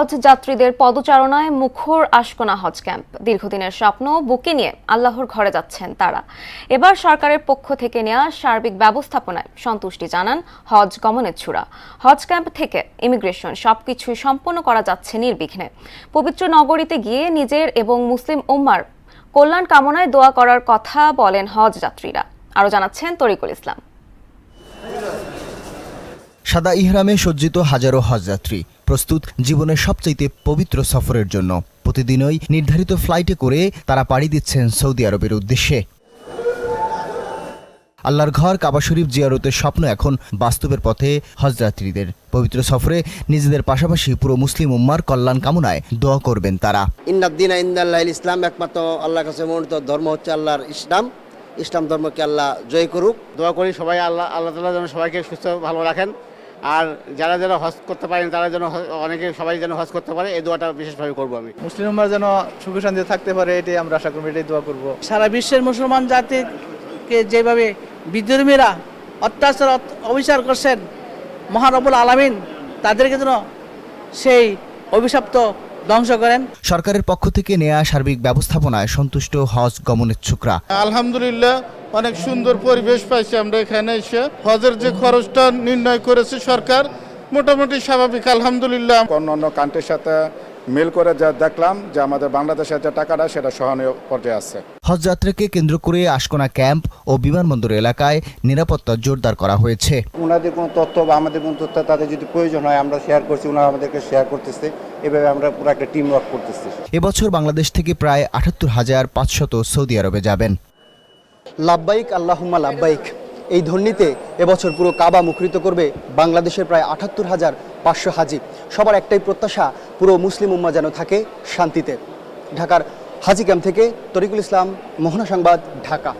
হজ যাত্রীদের পদচারণায় মুখর আশকোনা হজ ক্যাম্প। দীর্ঘদিনের স্বপ্ন বুকে নিয়ে আল্লাহর ঘরে যাচ্ছেন তারা। এবার সরকারের পক্ষ থেকে নেওয়া সার্বিক ব্যবস্থাপনায় সন্তুষ্টি জানান হজ গমনেচ্ছুরা। হজ ক্যাম্প থেকে ইমিগ্রেশন সবকিছুই সম্পন্ন করা যাচ্ছে নির্বিঘ্নে। পবিত্র নগরীতে গিয়ে নিজের এবং মুসলিম উম্মার কল্যাণ কামনায় দোয়া করার কথা বলেন হজ যাত্রীরা। আরও জানাচ্ছেন তরিকুল ইসলাম। সাদা ইহরামে সজ্জিত হাজারো হজযাত্রী প্রস্তুত জীবনের সবচাইতে পবিত্র সফরের জন্য। প্রতিদিনই নির্ধারিত ফ্লাইটে করে তারা পাড়ি দিচ্ছেন সৌদি আরবের উদ্দেশ্যে। আল্লাহর ঘর কাবা শরীফ জিয়ারতের স্বপ্ন এখন বাস্তবের পথে হজযাত্রীদের। পবিত্র সফরে নিজেদের পাশাপাশি পুরো মুসলিম উম্মার কল্যাণ কামনায় দোয়া করবেন তারা। ইন্নাদ্দিনা ইনদাল্লাহিল ইসলাম, একমাত্র আল্লাহর কাছে মনোনীত ধর্ম হচ্ছে আল্লাহর ইসলাম। ইসলাম ধর্মকে আল্লাহ জয় করুক। দোয়া করি সবাই আল্লাহ তাআলা যেন সবাইকে সুস্থ ভালো রাখেন, আর যারা যারা হজ করতে পারেন তারা যেন সবাই যেন হজ করতে পারে, এই দোয়াটা বিশেষভাবে করবো আমি। মুসলিম উম্মাহ যেন সুখে শান্তিতে থাকতে পারে, এটাই আমরা আশা করব, এটাই দোয়া করব। সারা বিশ্বের মুসলমান জাতিকে যেভাবে বিদ্রোহীরা অত্যাচার অবিচার করছেন, মহান রব্বুল আলামিন তাদেরকে যেন সেই অভিশপ্ত ধ্বংস করেন। সরকারের পক্ষ থেকে নেওয়া সার্বিক ব্যবস্থাপনায় সন্তুষ্ট হজ গমনেচ্ছুকরা। আলহামদুলিল্লাহ, অনেক সুন্দর পরিবেশ পাইছি আমরা এখানে এসে। হজের যে খরচটা নির্ণয় করেছে সরকার, মোটামুটি স্বাভাবিক আলহামদুলিল্লাহ। অন্যান্য কান্ট্রির সাথে মিল করে যা দেখলাম যে আমাদের বাংলাদেশের যে টাকাটা সেটা সহনীয় পর্যায়ে আছে। হজযাত্রাকে কেন্দ্র করে আশকোনা ক্যাম্প ও বিমানবন্দর এলাকায় নিরাপত্তা জোরদার করা হয়েছে। ওনাদের কোনো তথ্য বা আমাদের কোনো তথ্য তাদের যদি প্রয়োজন হয় আমরা শেয়ার করছি, ওনারা আমাদেরকে শেয়ার করতেছে। এভাবে আমরা পুরো একটা টিম ওয়ার্ক করতেছি। এবছর বাংলাদেশ থেকে প্রায় ৭৮,৫০০ সৌদি আরবে যাবেন। লাব্বাইক আল্লাহুম্মা লাব্বাইক এই ধ্বনিতে এবছর পুরো কাবা মুখরিত করবে বাংলাদেশের প্রায় ৭৮,৫০০ হাজি। সবার একটাই প্রত্যাশা, পুরো মুসলিম উম্মাহ যেন থাকে শান্তিতে। ঢাকার হাজি ক্যাম্প থেকে তরিকুল ইসলাম, মোহনা সংবাদ, ঢাকা।